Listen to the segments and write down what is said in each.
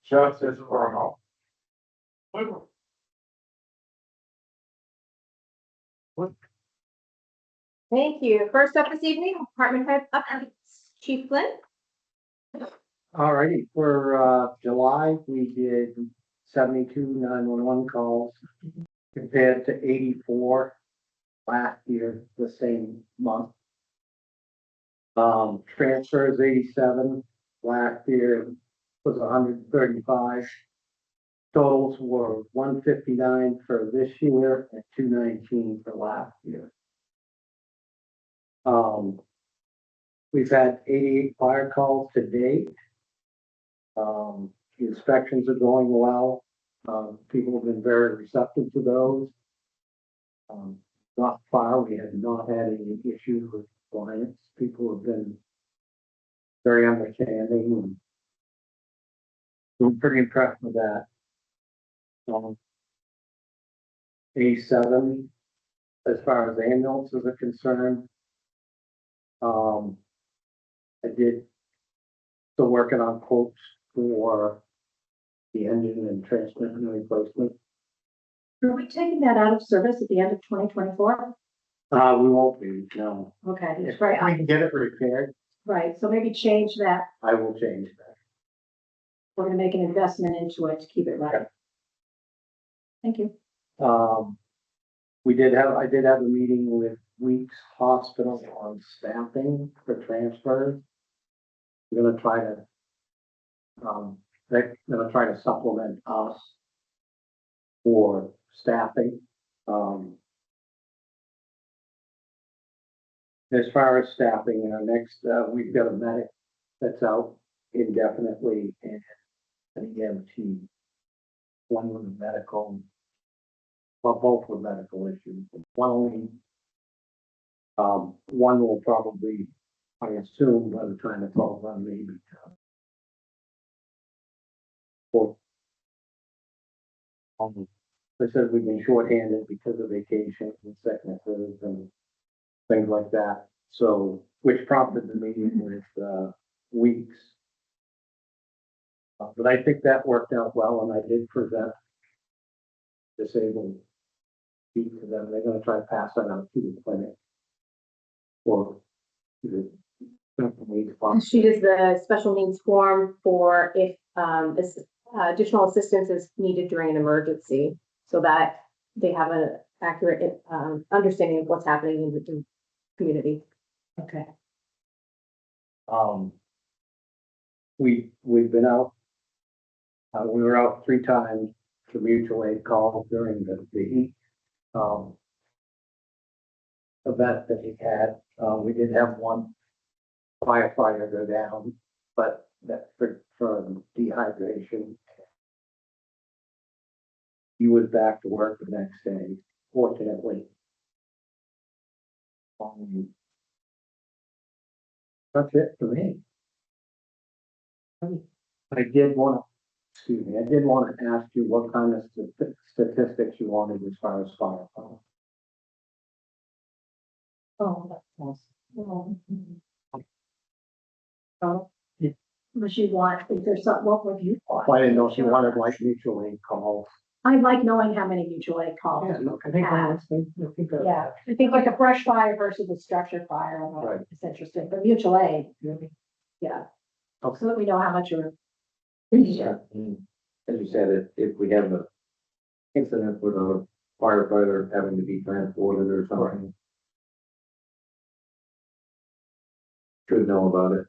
Justice for all. Thank you. First up this evening, department head updates. Chief Flynn. Alrighty, for July, we did 72 911 calls compared to 84 last year, the same month. Transfers 87, last year was 135. Totals were 159 for this year and 219 for last year. We've had 88 fire calls to date. The inspections are going well. People have been very receptive to those. Thus far, we have not had any issues with clients. People have been very understanding, and I'm pretty impressed with that. 87, as far as ambulances are concerned. I did still working on quotes for the engine and transmission replacement. Are we taking that out of service at the end of 2024? We won't be, no. Okay, If that's right. we can get it repaired, Right, so maybe change that. I will change that. We're gonna make an investment into it to keep it right. Okay. Thank you. I did have a meeting with Weeks Hospital on staffing for transfers. We're gonna try to, they're gonna try to supplement us for staffing. As far as staffing, next, we've got a medic that's out indefinitely and an EMT. One with a medical, well, both with medical issues. One will probably, I assume, by the time it's all done, maybe. They said we've been shorthanded because of vacations and sicknesses and things like that. So, which prompted the meeting with Weeks. But I think that worked out well, and I did present disabled speak to them. They're going to try to pass that out to the clinic or to the special needs fund. She does the special needs form for if additional assistance is needed during an emergency, so that they have an accurate understanding of what's happening in the community. Okay. We've been out. We were out 3 times for mutual aid calls during the heat event that we had. We did have one firefighter go down, but that for dehydration. He was back to work the next day, fortunately. That's it for me. I did want to ask you what kind of statistics you wanted as far as fire calls. Oh, that's what you want, if there's something, what would you want? I didn't know if you wanted like mutual aid calls. I like knowing how many mutual aid calls. I think Yeah, I think like a brush fire versus a structure fire, I don't know, Right. it's interesting, but mutual aid, yeah. Okay. So that we know how much you're. Yeah. As you said, if we have an incident with a firefighter having to be transported or something. Should know about it.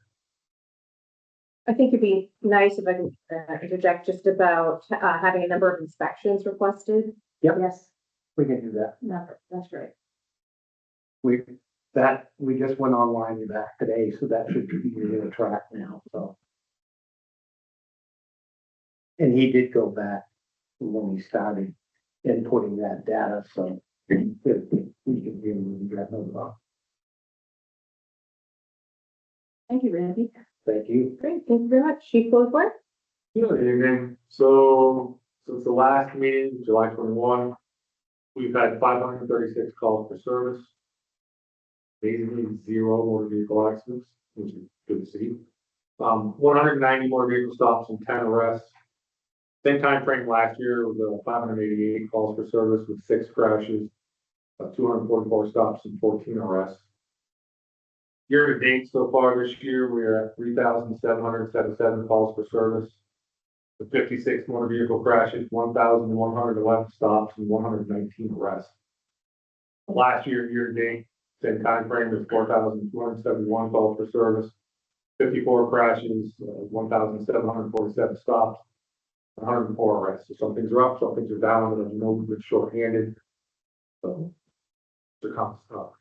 I think it'd be nice if I could interject just about having a number of inspections requested. Yep. Yes, We can do that. no, that's great. We just went online with that today, so that should be easy to track now, so. And he did go back when we started inputting that data, so we can really get those off. Thank you, Randy. Thank you. Great, thank you very much. Chief Goldberg? Good evening. So since the last meeting, July 21, we've had 536 calls for service. Basically 0 motor vehicle accidents, which is good to see. 190 more vehicle stops and 10 arrests. Same time frame last year was 588 calls for service with 6 crashes, 244 stops and 14 arrests. Year to date so far this year, we are at 3,777 calls for service, with 56 motor vehicle crashes, 1,111 stops, and 119 arrests. Last year to date, same time frame was 4,271 calls for service, 54 crashes, 1,747 stops, 104 arrests. So some things are up, some things are down, but as you know, we've been shorthanded. So the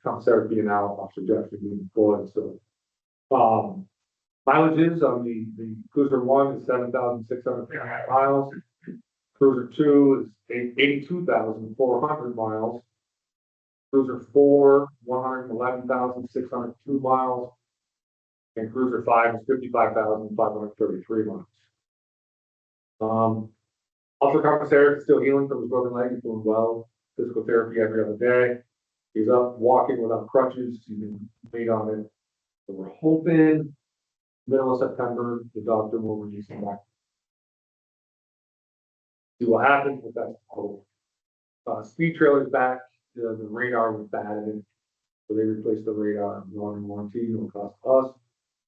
commissary being out, Officer Jeffrey being employed, so. Mileages on the Cruiser 1 is 7,650 miles. Cruiser 2 is 82,400 miles. Cruiser 4, 111,602 miles. And Cruiser 5 is 55,533 miles. Also, Commissary is still healing from his broken leg. He's doing well. Physical therapy every other day. He's up walking without crutches. He's been made on it. So we're hoping middle of September, the doctor will release him back. See what happens with that. Speed trailer's back. The radar was bad in it. So they replaced the radar. On warranty. It will cost us.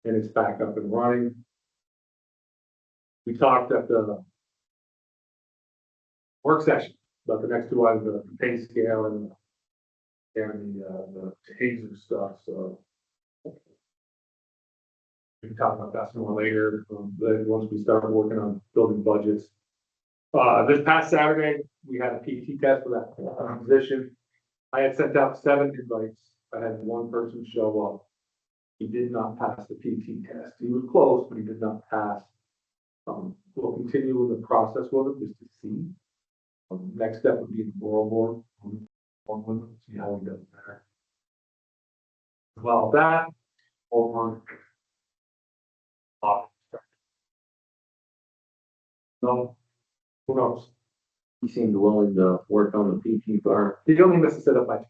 And it's back up and running. We talked at the work session about the next 2 items, the pay scale and the taser stuff. So we can talk about that some more later. Once we start working on building budgets. This past Saturday, we had a PT test for that position. I had sent out 7 invites. I had 1 person show up. He did not pass the PT test. He was close, but he did not pass. We'll continue with the process with him just to see. Next step would be the oral board. One with him, see how he does there. Well, that over. No, who knows? He seemed willing to work on the PT bar. He only missed a setup by.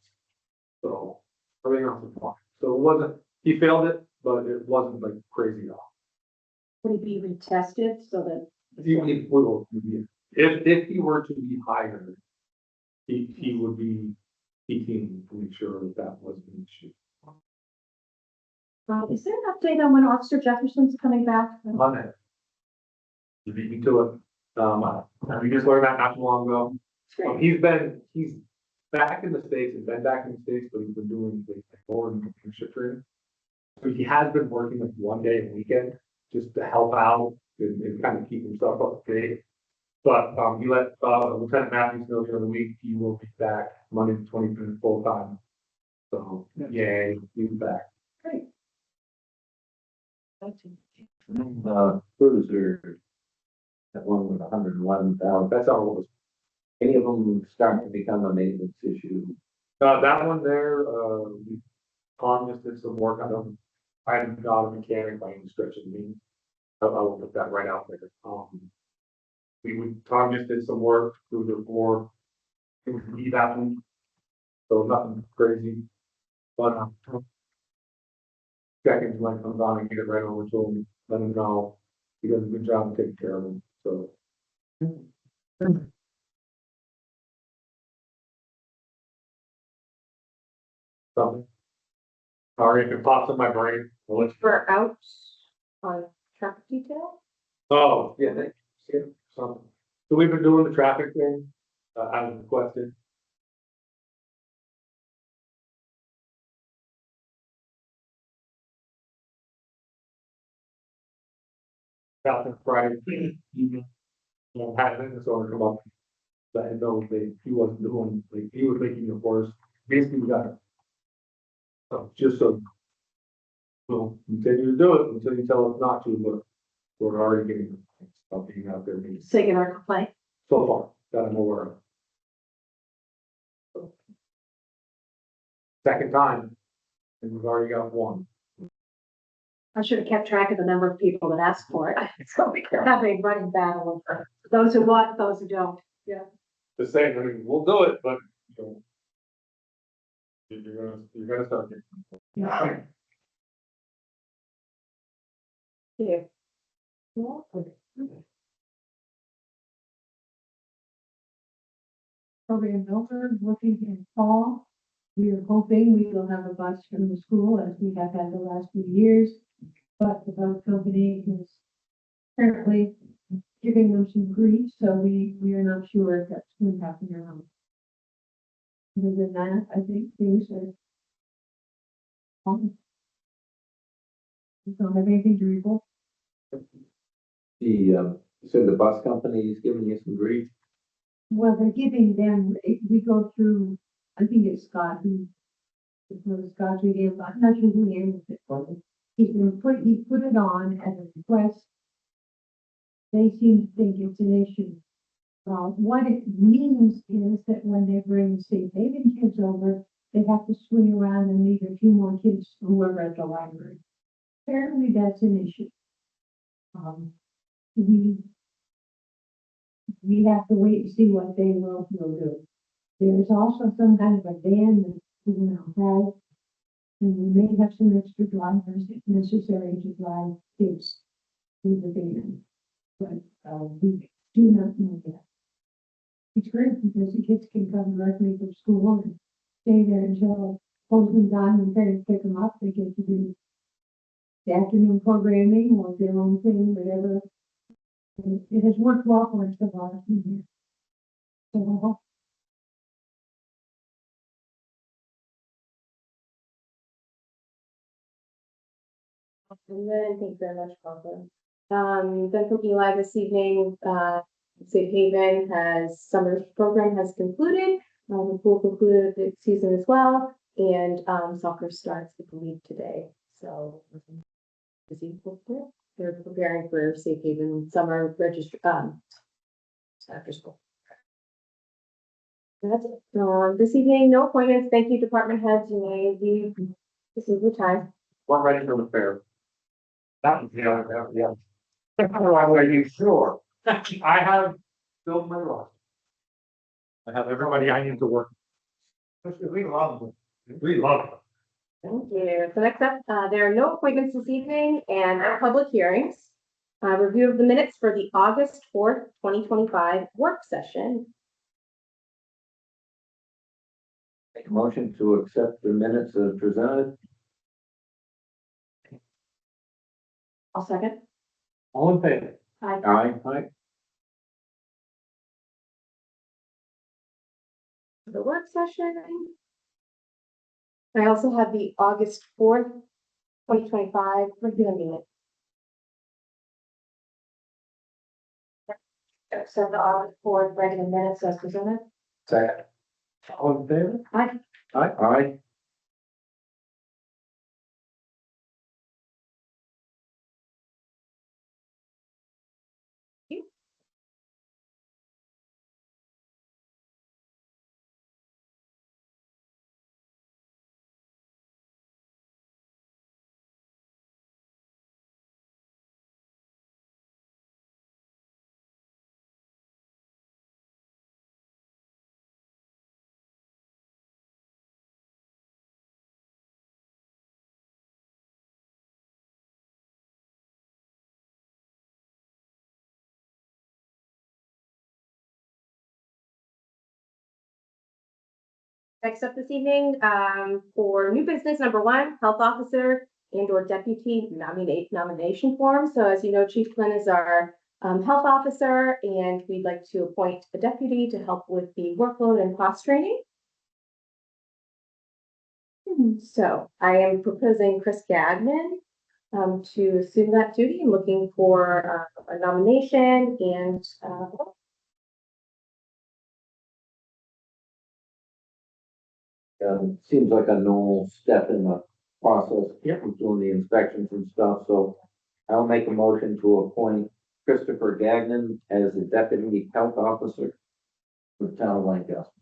So everything else was fine. So it wasn't. He failed it, but it wasn't like crazy at all. Would he be retested so that? If he were to be hired, he would be PTing to make sure that wasn't an issue. Is there an update on when Officer Jefferson's coming back? Monday. You beat me to it. We just learned that not too long ago. He's back in the States and been back in the States, but he's been doing like board and leadership training. So he has been working like 1 day a weekend just to help out and kind of keep himself up to date. But he let Lieutenant Matthews know during the week he will be back Monday the 25th full time. So yay, he's back. Great. Cruiser, that one with 111,000. That's how it was. Any of them starting to become a maintenance issue? That one there, Tom just did some work on them. I am not a mechanic by any stretch of the means. I will put that right out there. Tom just did some work through the 4. It would be that one. So nothing crazy. But seconds when it comes on and get it right over to him, let him know. He does a good job of taking care of him. So something. Sorry if it pops in my brain. I'll let you- We're out on traffic detail. Oh, yeah, thank you. See, something. So we've been doing the traffic thing, as requested. Out Friday evening. Had a business owner come up. Let him know that he wasn't doing, like, he was making it worse. Basically, we got it. So just so. We'll continue to do it until you tell us not to, but we're already getting stuff being out there. Taking our complaint. So far, that I'm aware of. Second time, and we've already got 1. I should have kept track of the number of people that asked for it. So we can have a running battle for those who want, those who don't. Yeah. The same, I mean, we'll do it, but you know, you're gonna start getting. you. Program over, looking in fall. We are hoping we will have a bus from the school as we have had the last few years. But the bus company is apparently giving them some grief, so we are not sure if that's going to happen or not. Other than that, I think things are fine. We don't have anything to report. You said the bus company is giving you some grief. Well, they're giving them, we go through, I think it's Scott Scott who gave, I'm not sure who handles it for them. He put it on as a request. They seem to think it's an issue. What it means is that when they bring Safe Haven kids over, they have to swing around and leave a few more kids who are at the library. Apparently that's an issue. We have to wait and see what they will do. There's also some kind of a van that we now have, and we may have some extra drivers if necessary to drive kids through the van. But we do not know yet. It's great because the kids can come directly from school and stay there until closing time and parents pick them up. They get to do the afternoon programming or their own thing, whatever. And it has worked well for us the last few years. So And then, thank you very much, Barbara. Then from Eli this evening, Safe Haven summer program has concluded. The pool concluded the season as well, and soccer starts, I believe, today. So busy with it. They're preparing for Safe Haven summer after school. That's it. This evening, no appointments. Thank you, department heads. You may leave. This is the time. We're ready for the fair. That was the other, yeah. Are you sure? I have filled my roster. I have everybody I need to work. We love them. We love them. Thank you. So next up, there are no appointments this evening and no public hearings. Review of the minutes for the August 4th, 2025 work session. Make a motion to accept the minutes as presented. I'll second. All in favor? Aye. The work session. I also have the August 4th, 2025 regular meeting. Accept the August 4th regular minutes as presented. Second. All in favor? Aye. Next up this evening, for new business number 1, health officer and or deputy nomination form. So as you know, Chief Flynn is our health officer, and we'd like to appoint a deputy to help with the workload and cost training. So I am proposing Chris Gagnon to assume that duty. I'm looking for a nomination and Seems like a normal step in the process. Of doing the inspections and stuff, so I'll make a motion to appoint Christopher Gagnon as the deputy health officer for the town of Lancaster.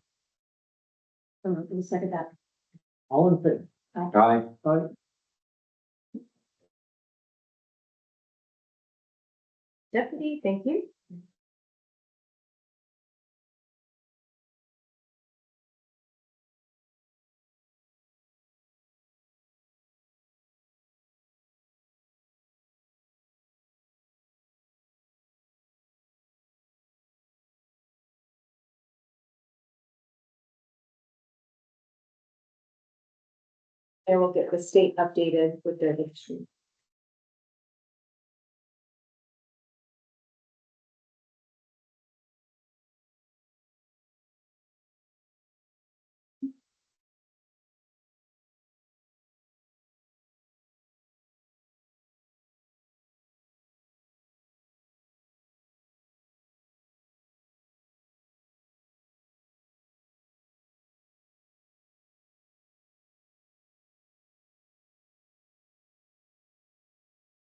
We'll second that. All in favor? Aye. Aye. deputy. Thank you. And we'll get the state updated with their history.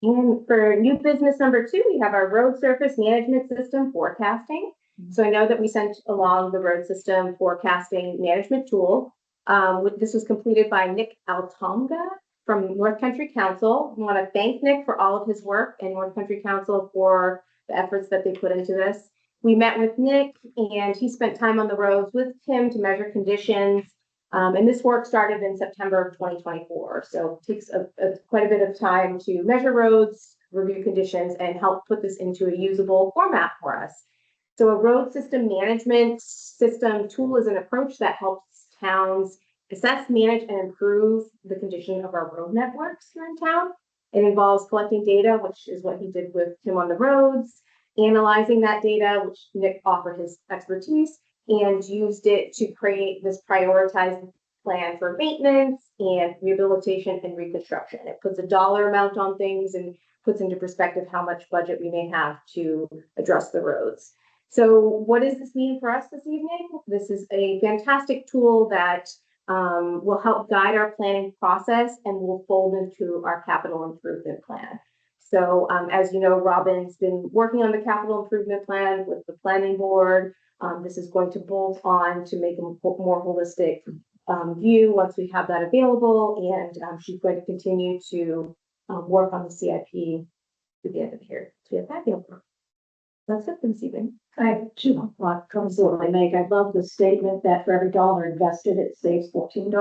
And for new business number 2, we have our road surface management system forecasting. So I know that we sent along the road system forecasting management tool. This was completed by Nick Altonga from North Country Council. We want to thank Nick for all of his work and North Country Council for the efforts that they put into this. We met with Nick and he spent time on the roads with Tim to measure conditions. And this work started in September of 2024. So it takes quite a bit of time to measure roads, review conditions, and help put this into a usable format for us. So a road system management system tool is an approach that helps towns assess, manage, and improve the condition of our road networks here in town. It involves collecting data, which is what he did with Tim on the roads, analyzing that data, which Nick offered his expertise, and used it to create this prioritized plan for maintenance and rehabilitation and reconstruction. It puts a dollar amount on things and puts into perspective how much budget we may have to address the roads. So what does this mean for us this evening? This is a fantastic tool that will help guide our planning process and will fold into our capital improvement plan. So as you know, Robin's been working on the capital improvement plan with the planning board. This is going to bolt on to make a more holistic view once we have that available. And she's going to continue to work on the CIP to the end of the year. So we have that available. That's it for this evening. I have two comments that I make. I love the statement that for every dollar invested, it saves $14.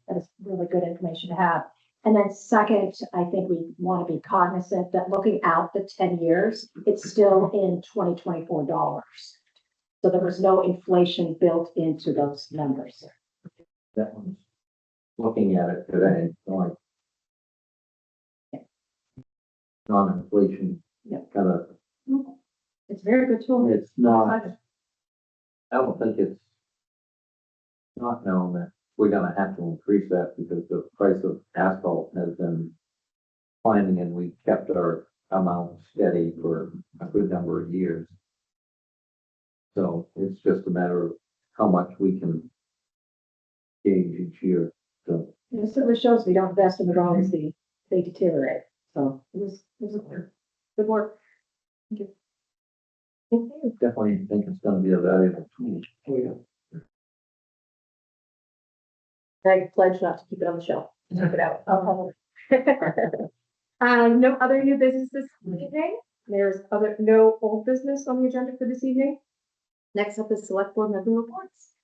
That is really good information to have. And then second, I think we want to be cognizant that looking out the 10 years, it's still in 2024 dollars. So there was no inflation built into those numbers. That one's looking at it today, like non-inflation Yep. kind of, It's a very good tool. it's not, I don't think it's not known that we're gonna have to increase that because the price of asphalt has been climbing and we kept our amount steady for a good number of years. So it's just a matter of how much we can gauge each year, so. It certainly shows we don't invest in the roads, they deteriorate. So it was a good work. Thank you. Thank you. Definitely think it's gonna be a valuable tool. I pledge not to keep it on the shelf. Check it out. No other new business this evening. There's no old business on the agenda for this evening. Next up is select board member reports.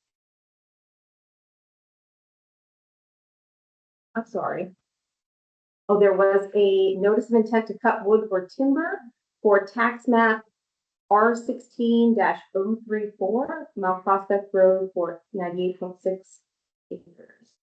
I'm sorry. Oh, there was a notice of intent to cut wood or timber for tax map R16-034 Mount Prospect Road for 98.6 acres.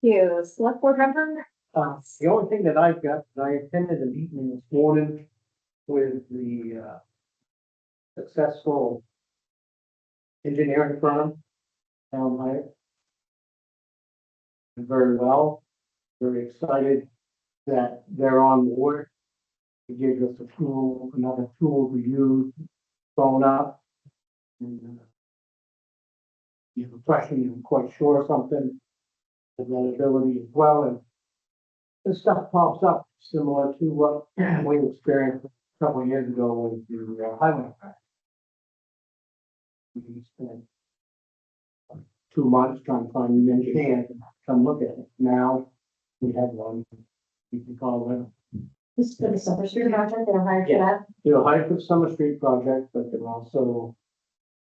You, select board member? The only thing that I've got, I attended a meeting this morning with the successful engineering firm. Very well. Very excited that they're on board. It gives us a tool, another tool to use, phone up. And, you have a question, you're quite sure of something, availability as well, and this stuff pops up similar to what we experienced a couple of years ago with the highway crash. We spent 2 months trying to find an engineer to come look at it. Now, we have one, we can call it. This is for the Summer Street project, they're hired for that. They'll hire for the Summer Street project, but they also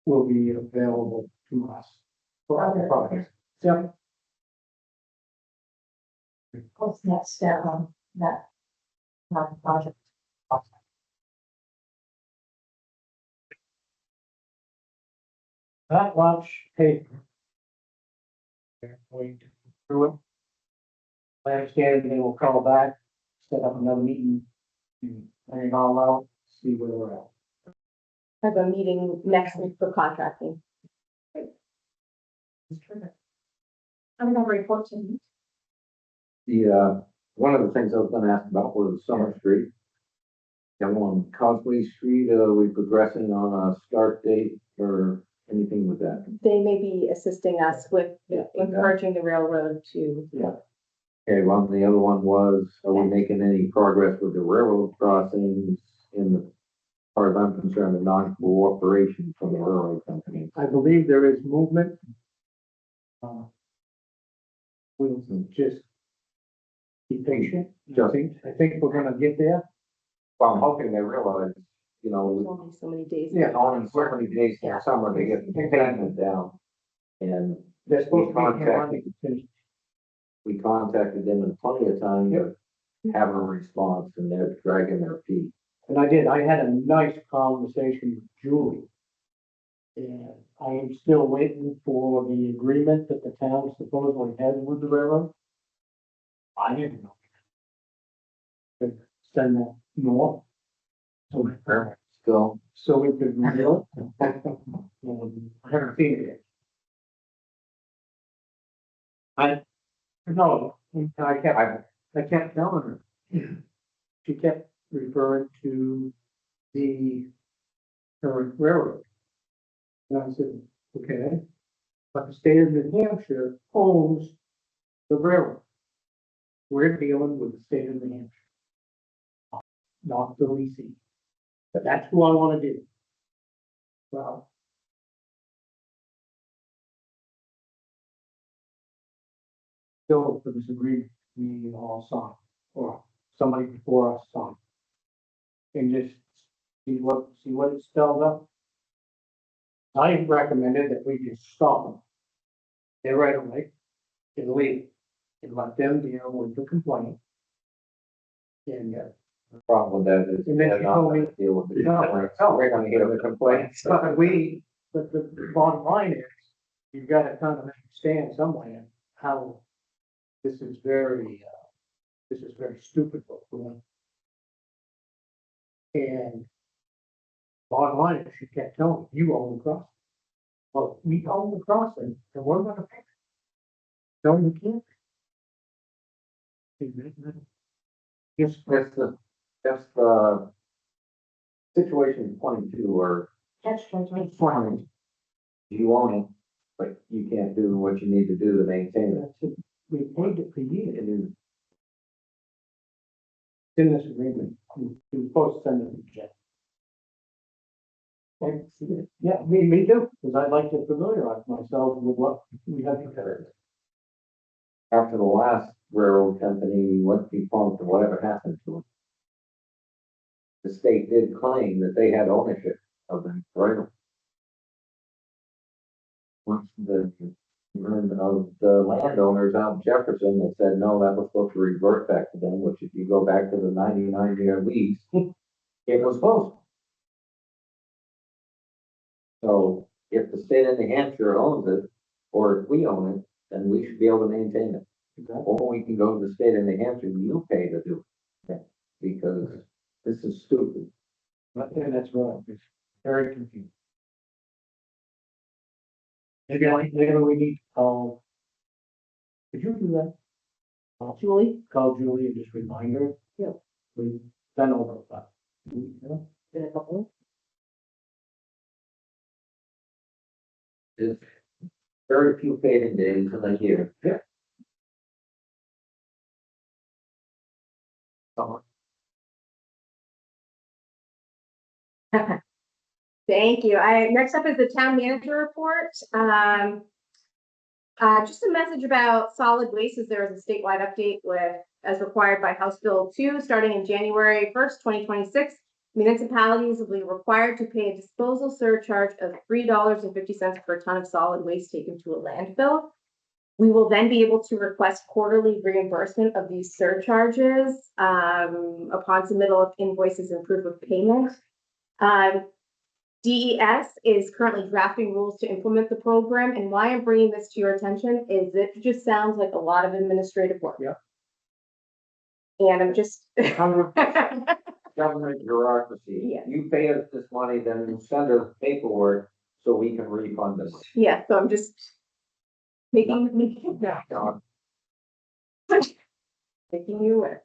will be available to us for other projects. Yeah. What's the next step on that project? Not much paper. They're going to go through it. I understand they will call back, set up another meeting, and lay it all out, see where we're at. I have a meeting next week for contracting. I'm gonna report to you. The, one of the things I was gonna ask about was Summer Street. Down on Causeway Street, are we progressing on a start date or anything with that? They may be assisting us with encouraging the railroad to, Okay, well, the other one was, are we making any progress with the railroad crossings in the, as far as I'm concerned, the non-cooperation from the railroad company? I believe there is movement. We'll just be patient. I think we're gonna get there. Well, I'm hoping they realize, you know, there's only so many days. Yeah. only so many days in the summer to get the payment down. And They're supposed to be here Contacted. Monday. we contacted them in plenty of time to have a response, and they're dragging their feet. And I did, I had a nice conversation with Julie. And I am still waiting for the agreement that the town supposedly has with the railroad. I didn't know. Could send that north. Still, So we could review it. I haven't seen it yet. No, I kept telling her. She kept referring to the current railroad. And I said, okay, but the state of New Hampshire owns the railroad. We're dealing with the state of New Hampshire. Not the leasing. But that's who I wanna do. Well. Still for this agreement, we all signed, or somebody before us signed. And just see what it spelled out. I recommended that we just stop them. They're right away, and leave, and let them deal with the complaint. And, the problem with that is And then they're she not told me- gonna deal with the No, complaints. no. We're gonna hear the complaints. but the bottom line is, you've got to kind of understand somewhere how this is very stupid what we're doing. And bottom line is, she kept telling me, you own the crossing. Well, we own the crossing, and we're gonna pay. No, you can't. Yes, That's the situation 22, or Catch 22. you own it, but you can't do what you need to do to maintain it. that's it. We paid it for years. It is, In this agreement, we were supposed to send it to Jeff. Yeah, me too, because I'd like to familiarize myself with what we have to do. after the last railroad company went defunct or whatever happened to it, the state did claim that they had ownership of the railroad. Once of the landowners out in Jefferson that said, no, that was supposed to revert back to them, which if you go back to the 99-year lease, it was supposed to. So if the state of New Hampshire owns it, or if we own it, then we should be able to maintain it. Or we can go to the state of New Hampshire, you pay to do it. Because this is stupid. And that's right, it's very confusing. Maybe we need to call. Could you do that? Julie? Call Julie and just remind her. Yep. We send over that. Been a couple. There's very few fading days in the year. Thank you. Next up is the town manager report. Just a message about solid waste, as there is a statewide update with, as required by House Bill 2, starting in January 1st, 2026. Municipalities will be required to pay a disposal surcharge of $3.50 per ton of solid waste taken to a landfill. We will then be able to request quarterly reimbursement of these surcharges upon submittal of invoices and proof of payment. DES is currently drafting rules to implement the program, and why I'm bringing this to your attention is it just sounds like a lot of administrative work. Yeah. And I'm just. Government bureaucracy. Yeah. You pay us this money, then send us paperwork so we can refund us. Yeah, so I'm just making you aware.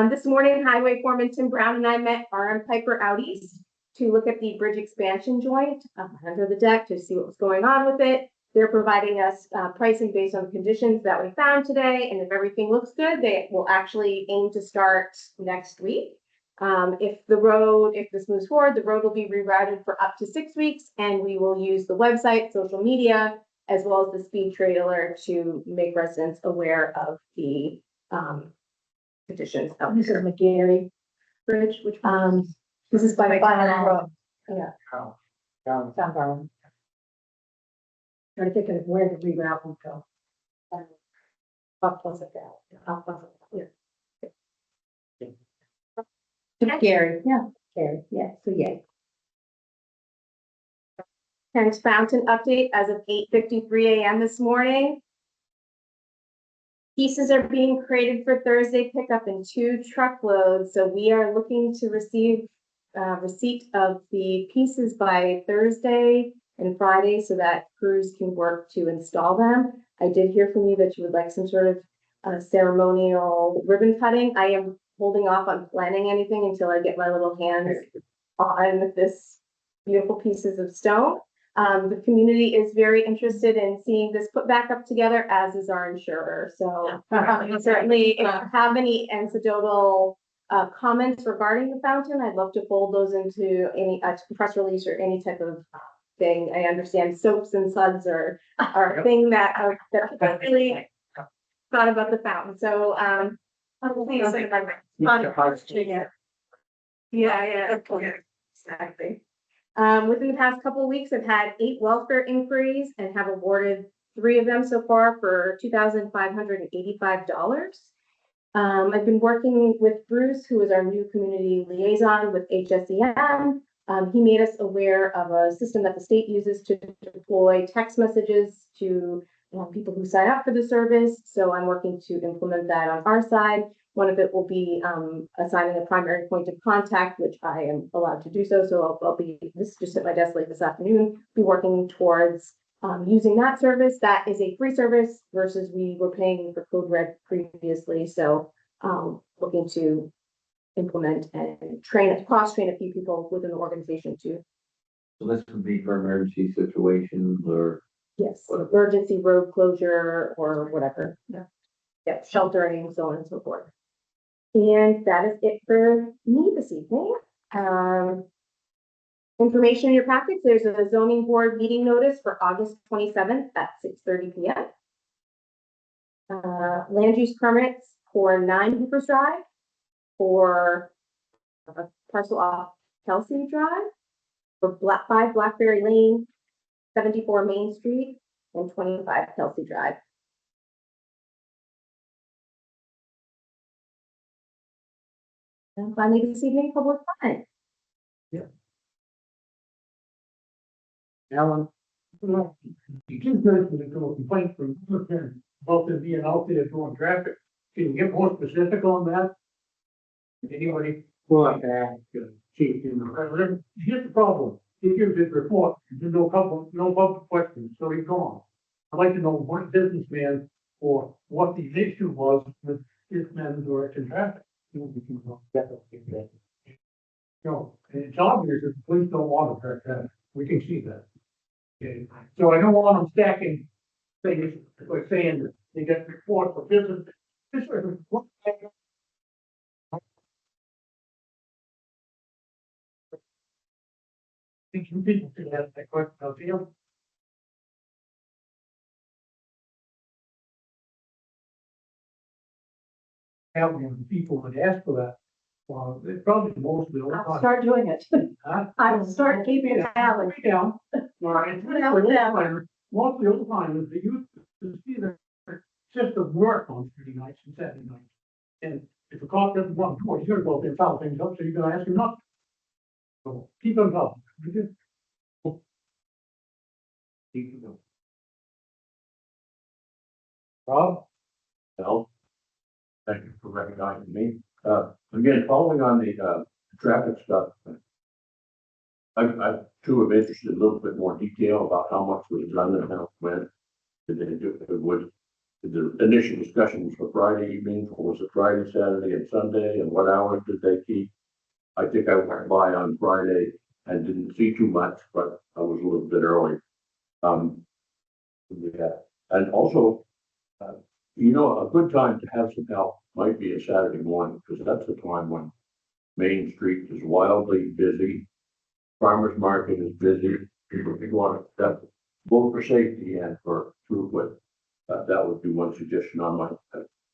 This morning, Highway Foreman Tim Brown and I met RM Piper out east to look at the bridge expansion joint under the deck to see what was going on with it. They're providing us pricing based on the conditions that we found today, and if everything looks good, they will actually aim to start next week. If this moves forward, the road will be rerouted for up to 6 weeks, and we will use the website, social media, as well as the speed trailer to make residents aware of the conditions out This is there. McGarry Bridge, which. This is by Final Road. Yeah. Down. Trying to think of where the reroute would go. Up Pleasant Valley, up Pleasant, yeah. Gary, yeah, Gary, yeah, so yeah. Kent Fountain update as of 8:53 a.m. this morning. Pieces are being created for Thursday pickup in 2 truckloads, so we are looking to receive receipt of the pieces by Thursday and Friday so that crews can work to install them. I did hear from you that you would like some sort of ceremonial ribbon cutting. I am holding off on planning anything until I get my little hands on this beautiful pieces of stone. The community is very interested in seeing this put back up together, as is our insurer. So certainly, if you have any anecdotal comments regarding the fountain, I'd love to fold those into any press release or any type of thing. I understand soaps and suds are a thing that really thought about the fountain. So please, yeah, exactly. Within the past couple of weeks, I've had 8 welfare inquiries and have awarded 3 of them so far for $2,585. I've been working with Bruce, who is our new community liaison with HSEM. He made us aware of a system that the state uses to deploy text messages to people who sign up for the service. So I'm working to implement that on our side. One of it will be assigning a primary point of contact, which I am allowed to do so. So I'll be, this just at my desk late this afternoon, be working towards using that service. That is a free service versus we were paying for Code Red previously. So looking to implement and cross-train a few people within the organization too. So this would be for emergency situations or. Yes, emergency road closure or whatever. Yeah, sheltering, so on and so forth. And that is it for me this evening. Information in your packets, there's a zoning board meeting notice for August 27th at 6:30 p.m. Land use permits for 9 Hoopers Drive, for a parcel off Kelsey Drive, for 5 Blackberry Lane, 74 Main Street, and 25 Kelsey Drive. And finally, this evening, public comment. Alan? You just mentioned a complaint from about them being out there doing traffic. Can you get more specific on that? Anybody? Well, Chief, you know, here's the problem. He gives his report, there's no public questions, so he's gone. I'd like to know what businessman or what the issue was with this man directing traffic. So, it's obvious that the police don't want to direct traffic, we can see that. Okay, so I don't want them stacking things, like saying that they get report for business. This is what. Think you people could have that question out there. Having people would ask for that, well, it's probably mostly all the I'll time. start doing it. Huh? I will start keeping a tally. Yeah. Right, it's really old timers, most of the old timers, they used to see their system work on Friday nights and Saturday nights. And if a cop doesn't want to do it, he's gonna go up there and foul things up, so you're gonna ask him not. to. So keep on top. Rob? No. Thank you for recognizing me. Again, following on the traffic stuff. I too am interested in a little bit more detail about how much was done and how it went. Did they do, the initial discussion was for Friday evening, or was it Friday, Saturday and Sunday, and what hours did they keep? I think I went by on Friday and didn't see too much, but I was a little bit early. Yeah, and also, a good time to have some help might be a Saturday morning, because that's the time when Main Street is wildly busy. Farmers market is busy. People want that, both for safety and for throughput. That would be one suggestion on my,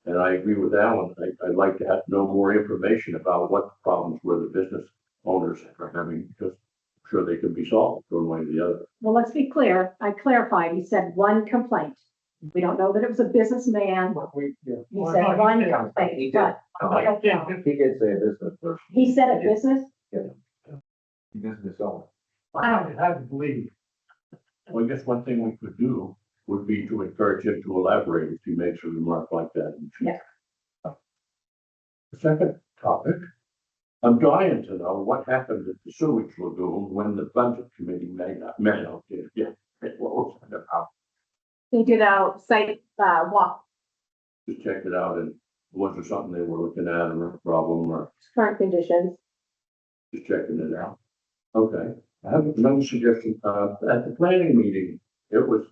and I agree with Alan. I'd like to know more information about what the problems were the business owners are having, because I'm sure they can be solved one way or the other. Well, let's be clear. I clarified. He said one complaint. We don't know that it was a businessman. He said one complaint, He did. but I don't know. He did say a business person, He said a business. business owner. I don't have to believe. Well, I guess one thing we could do would be to encourage him to elaborate if he makes a remark like that. Yeah. The second topic, I'm dying to know what happened at the sewage lagoon when the budget committee met out there. Yeah, what was that about? They did a site, walk, Just checked it out, and was there something they were looking at or a problem, or current conditions. just checking it out? Okay, I have another suggestion. At the planning meeting, it was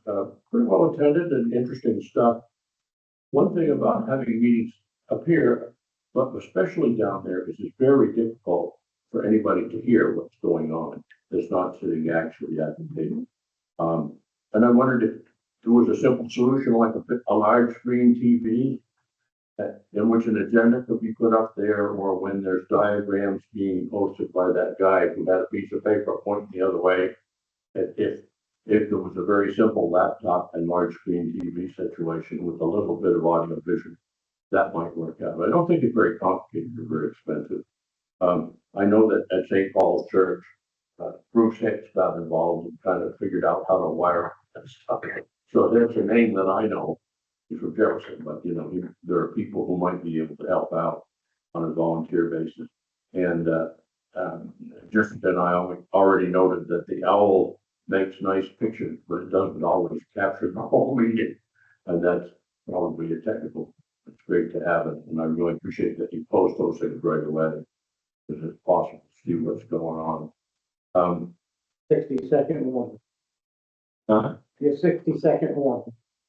pretty well attended and interesting stuff. One thing about having meetings up here, but especially down there, is it's very difficult for anybody to hear what's going on. That's not sitting actually at the table. And I wondered if there was a simple solution like a large screen TV in which an agenda could be put up there, or when there's diagrams being posted by that guy who had a piece of paper pointing the other way. If there was a very simple laptop and large screen TV situation with a little bit of audio vision, that might work out. I don't think it's very complicated or very expensive. I know that at St. Paul's Church, Bruce Hicks got involved and kind of figured out how to wire and stuff. So there's a name that I know. He's from Jefferson, but there are people who might be able to help out on a volunteer basis. And Jessica and I already noted that the owl makes nice pictures, but it doesn't always capture the whole meeting. And that's probably a technical. It's great to have it, and I really appreciate that you post those things right away, because it's possible to see what's going on. 60-second one. Uh, Your 60-second one.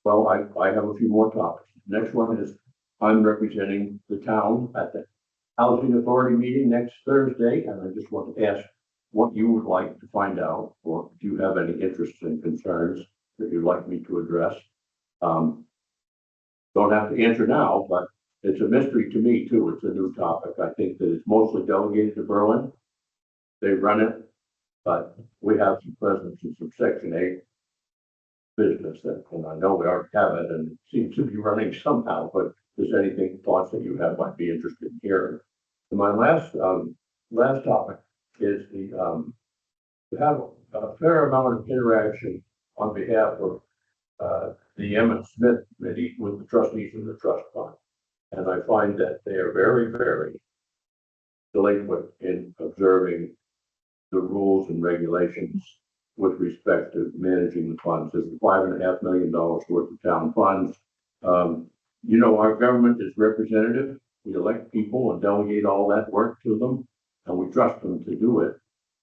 Well, I have a few more topics. Next one is I'm representing the town at the Housing Authority meeting next Thursday, and I just want to ask what you would like to find out, or do you have any interests and concerns that you'd like me to address? Don't have to answer now, but it's a mystery to me too. It's a new topic. I think that it's mostly delegated to Berlin. They run it, but we have some presence in some Section 8 business that, and I know we already have it, and it seems to be running somehow, but if there's anything, thoughts that you have, might be interested in hearing. And my last topic is to have a fair amount of interaction on behalf of the Emmett Smith Committee with the trustees of the trust fund. And I find that they are very, very delinquent in observing the rules and regulations with respect to managing the funds. There's $5.5 million worth of town funds, You know, our government is representative. We elect people and delegate all that work to them, and we trust them to do it.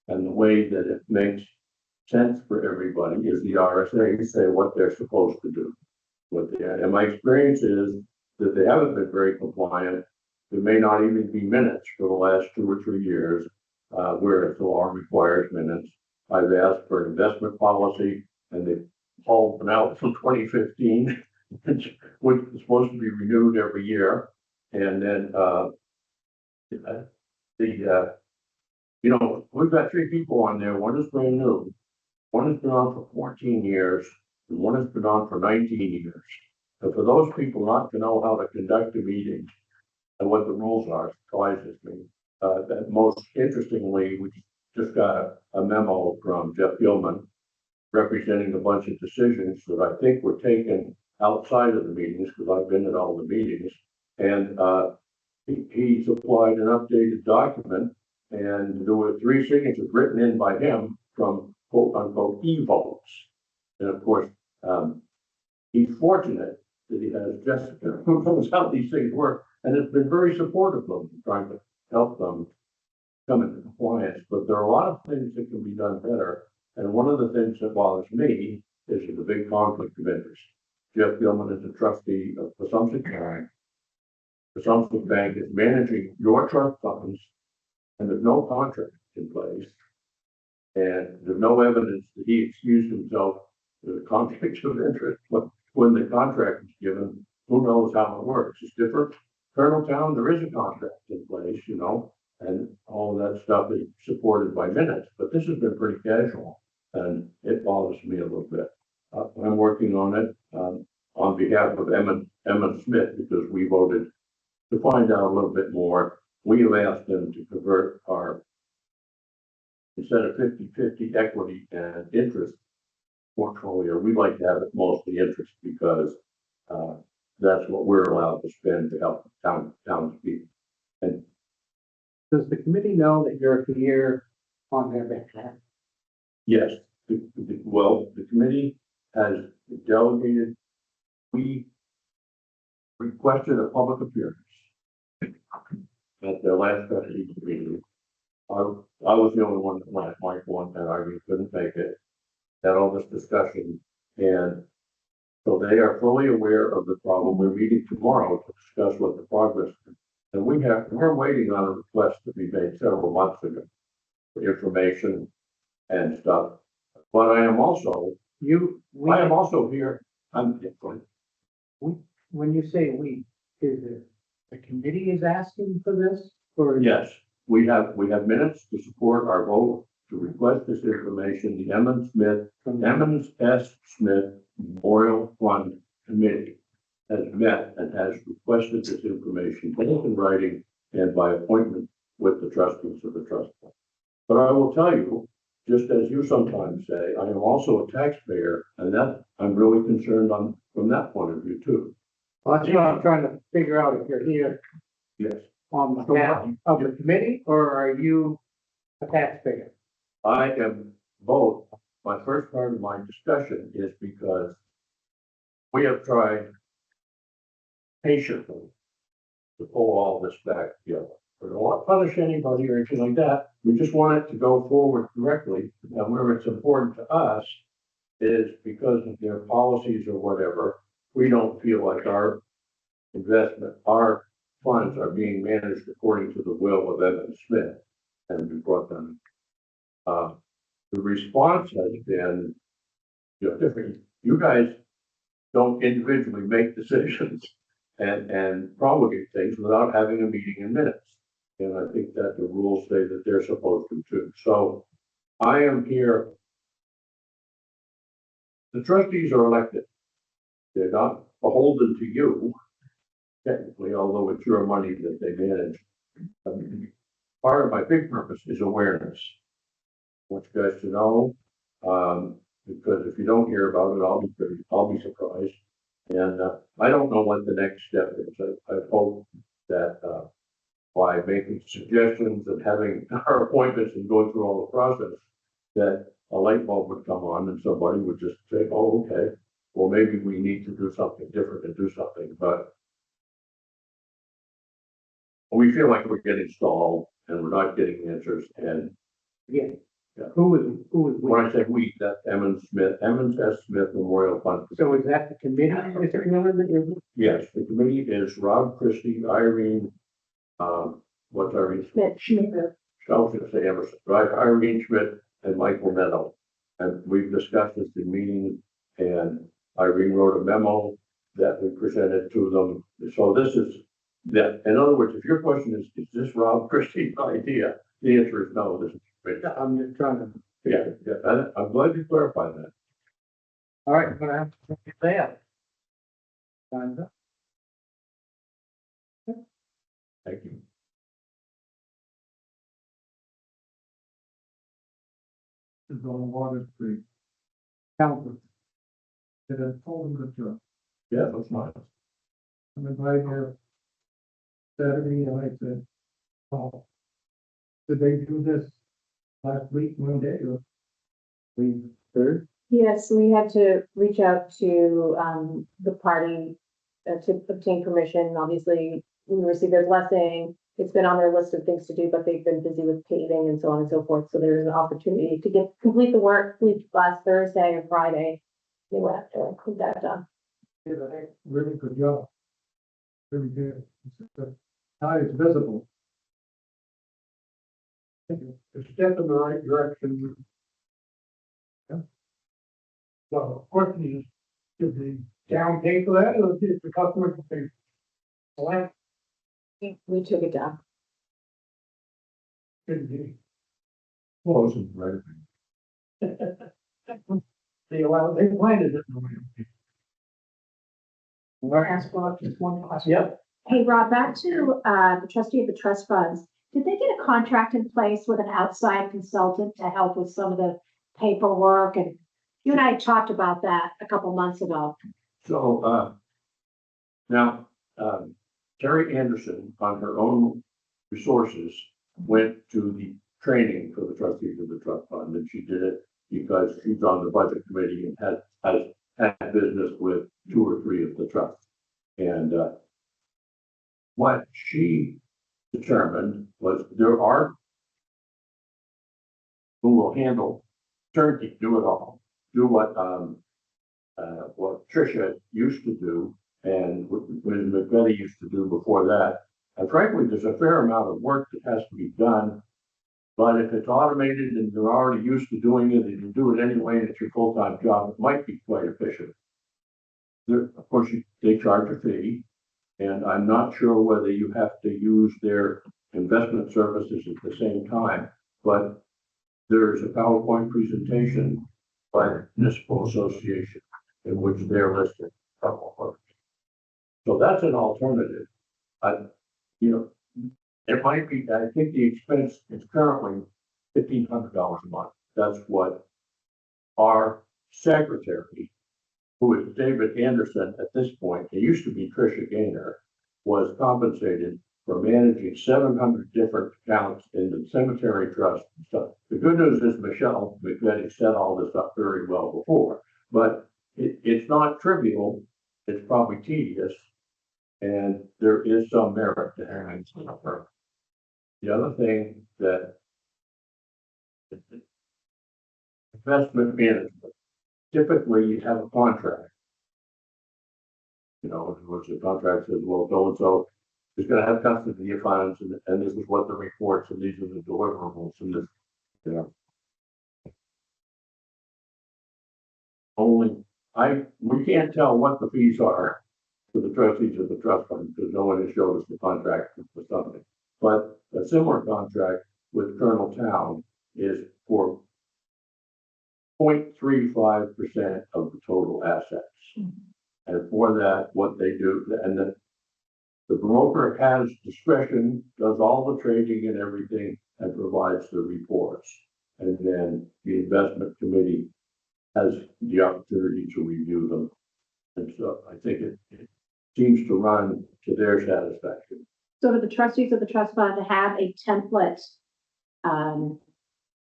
And the way that it makes sense for everybody is the RSA say what they're supposed to do. And my experience is that they haven't been very compliant. There may not even be minutes for the last 2 or 3 years, whereas the law requires minutes. I've asked for an investment policy, and they hauled one out from 2015, which is supposed to be renewed every year. And then you know, we've got 3 people on there. One is brand new, one has been on for 14 years, and one has been on for 19 years. And for those people not to know how to conduct a meeting and what the rules are surprises me. That most interestingly, we just got a memo from Jeff Gilman representing a bunch of decisions that I think were taken outside of the meetings, because I've been at all the meetings. And he supplied an updated document, and there were 3 signatures written in by him from quote unquote e-votes. And of course, he's fortunate that he has Jessica who knows how these things work and has been very supportive of them, trying to help them come into compliance. But there are a lot of things that can be done better. And one of the things that bothers me is the big conflict of interest. Jeff Gilman is a trustee of Passumpsic Bank. Passumpsic Bank is managing your trust funds, and there's no contract in place. And there's no evidence that he excused himself for the conflict of interest. But when the contract is given, who knows how it works? It's different. Colonel Town, there is a contract in place, you know, and all of that stuff is supported by minutes. But this has been pretty casual, and it bothers me a little bit. I'm working on it on behalf of Emmett Smith, because we voted to find out a little bit more. We have asked them to convert our, instead of 50-50 equity and interest portfolio, we'd like to have it mostly interest, because that's what we're allowed to spend to help townspeople. And Does the committee know that you're here on their behalf? yes, well, the committee has delegated, we requested a public appearance at their last trustee meeting. I was the only one that went, Mike won, and Irene couldn't make it. Had all this discussion, and so they are fully aware of the problem. We're meeting tomorrow to discuss what the progress is. And we're waiting on a request to be made several months ago for information and stuff. But I am also here. When you say we, is it the committee is asking for this, or? Yes, we have minutes to support our vote to request this information. The Emmons S. Smith Memorial Fund Committee has met and has requested this information, both in writing and by appointment with the trustees of the trust fund. But I will tell you, just as you sometimes say, I am also a taxpayer, and that I'm really concerned on from that point of view too. Well, that's what I'm trying to figure out, if you're here Yes, on behalf of the committee, or are you a taxpayer? I am both. My first part of my discussion is because we have tried patiently to pull all this back together. We don't want to punish anybody or anything like that. We just want it to go forward correctly. And where it's important to us is because of their policies or whatever, we don't feel like our funds are being managed according to the will of Evan Smith. And we brought them. The response has been, different. You guys don't individually make decisions and promulgate things without having a meeting in minutes. And I think that the rules say that they're supposed to too. So I am here. The trustees are elected. They're not beholden to you, technically, although it's your money that they manage. Part of my big purpose is awareness. I want you guys to know, because if you don't hear about it, I'll be surprised. And I don't know what the next step is. I hope that by making suggestions and having our appointments and going through all the process, that a light bulb would come on and somebody would just say, oh, okay, well, maybe we need to do something different and do something, but we feel like we're getting stalled and we're not getting answers. And Yeah. Yeah. Who was when we? I say we, that's Emmons S. Smith Memorial Fund. So is that the committee, Mr. Miller, that you're? Yes, the committee is Rob Christie, Irene, what's Irene? Schmidt. I was gonna say Emerson, right? Irene Schmidt and Michael Meadow. And we've discussed this in meetings, and Irene wrote a memo that we presented to them. So this is, that, in other words, if your question is this Rob Christie's idea? The answer is no, this is. I'm just trying to. Yeah, I'm glad you clarified that. All right, I'm gonna have to put it there. Time's up. Thank you. Is on Water Street. Council. Did a total good job. Yeah, that's nice. I'm invited here Saturday, and I said, oh, did they do this last week, Monday, or? We heard. Yes, we had to reach out to, the party to obtain permission. Obviously, we received their blessing. It's been on their list of things to do, but they've been busy with paving and so on and so forth. So there's an opportunity to complete the work last Thursday or Friday. They will have to include that done. Did a really good job. Really good. Now it's visible. It's a step in the right direction. Yeah. So, the question is, did the town pay for that, or did the customer pay? Well, We took it down. did the, Close and right. they planted it. Ask Bob just one question. Yep. Hey, Rob, back to, the trustee of the trust funds. Did they get a contract in place with an outside consultant to help with some of the paperwork? And you and I talked about that a couple months ago. So, now, Terry Anderson, on her own resources, went to the training for the trustees of the trust fund, and she did it because she's on the budget committee and has had business with 2 or 3 of the trusts. And, what she determined was there are who will handle turnkey, do it all, do what Tricia used to do and what McBetty used to do before that. And frankly, there's a fair amount of work that has to be done. But if it's automated and you're already used to doing it and you do it anyway and it's your full-time job, it might be quite efficient. Of course, they charge a fee. And I'm not sure whether you have to use their investment services at the same time, but there's a PowerPoint presentation by the Municipal Association in which they're listed. So that's an alternative. It might be, I think the expense is currently $1,500 a month. That's what our secretary, who is David Anderson at this point, it used to be Tricia Gaynor, was compensated for managing 700 different accounts in the cemetery trust and stuff. The good news is Michelle McVetti set all this up very well before, but it's not trivial. It's probably tedious, and there is some merit to having some of her. The other thing that investment management, typically you have a contract. In which the contract says, well, so-and-so is going to have custody of your funds, and this is what the reports, and these are the deliverables, and this, we can't tell what the fees are to the trustees of the trust fund, because no one has showed us the contract for something. But a similar contract with Colonel Town is for 0.35% of the total assets. And for that, what they do, and the broker has discretion, does all the trading and everything, and provides the reports. And then the investment committee has the opportunity to review them. And so I think it seems to run to their satisfaction. So do the trustees of the trust fund have a template,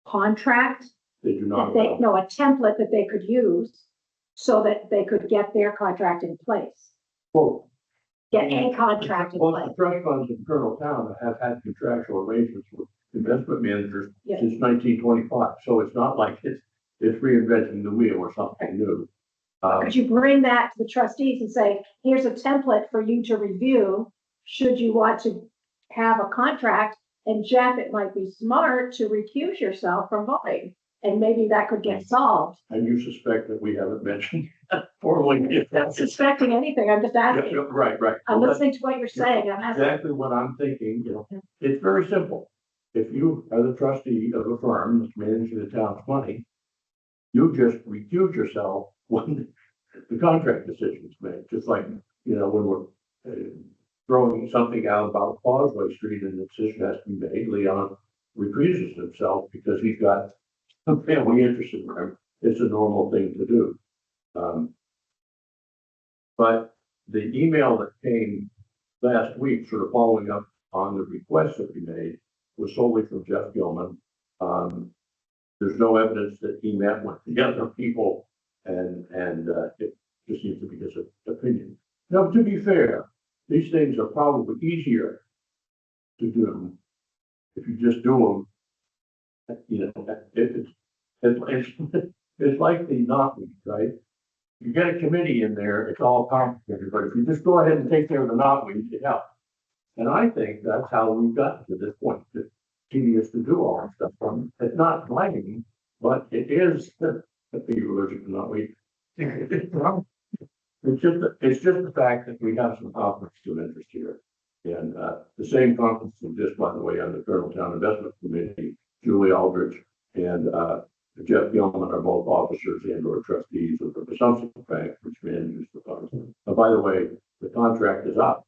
contract? They do not. A template that they could use so that they could get their contract in place, Well, get a contract in Well, place. the trust funds in Colonel Town have had contractual arrangements with investment managers Yeah. since 1925, so it's not like it's reinventing the wheel or something new. Could you bring that to the trustees and say, here's a template for you to review, should you want to have a contract? And Jeff, it might be smart to recuse yourself from voting, and maybe that could get solved. And you suspect that we haven't mentioned that formally. Not suspecting anything, I'm just Yeah, asking. right. I'm Well, that's listening to what you're saying, I'm asking. exactly what I'm thinking, it's very simple. If you are the trustee of a firm that's managing the town's money, you just recuse yourself when the contract decision is made, just like, when we're throwing something out about Causeway Street and the decision has to be made, Leon recuses himself because he's got some family interest in him. It's a normal thing to do. But the email that came last week, sort of following up on the request that we made, was solely from Jeff Gilman. There's no evidence that he met with the other people, and it just seems to be his opinion. Now, to be fair, these things are probably easier to do if you just do them. It's like the knotweed, right? You get a committee in there, it's all complicated, but if you just go ahead and take care of the knotweed, it helps. And I think that's how we've gotten to this point. It's tedious to do all that stuff from. It's not blaming, but it is the allergic to knotweed. It's just the fact that we have some conflicts of interest here. And the same conflicts exist, by the way, on the Colonel Town Investment Committee. Julie Aldrich and Jeff Gilman are both officers and or trustees of the Presumption Bank, which manages the funds. And by the way, the contract is up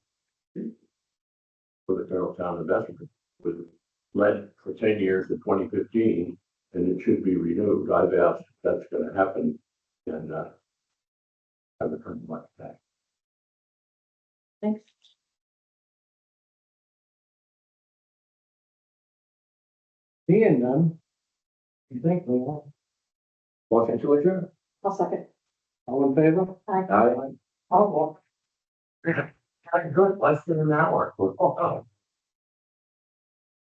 for the Colonel Town Investment, was led for 10 years in 2015, and it should be renewed. I've asked if that's going to happen, and haven't heard much back. Thanks. Seeing none. You think, Leon? Motion to adjourn. I'll second. All in favor? Aye. Aye. Oh, well. Good, less than an hour.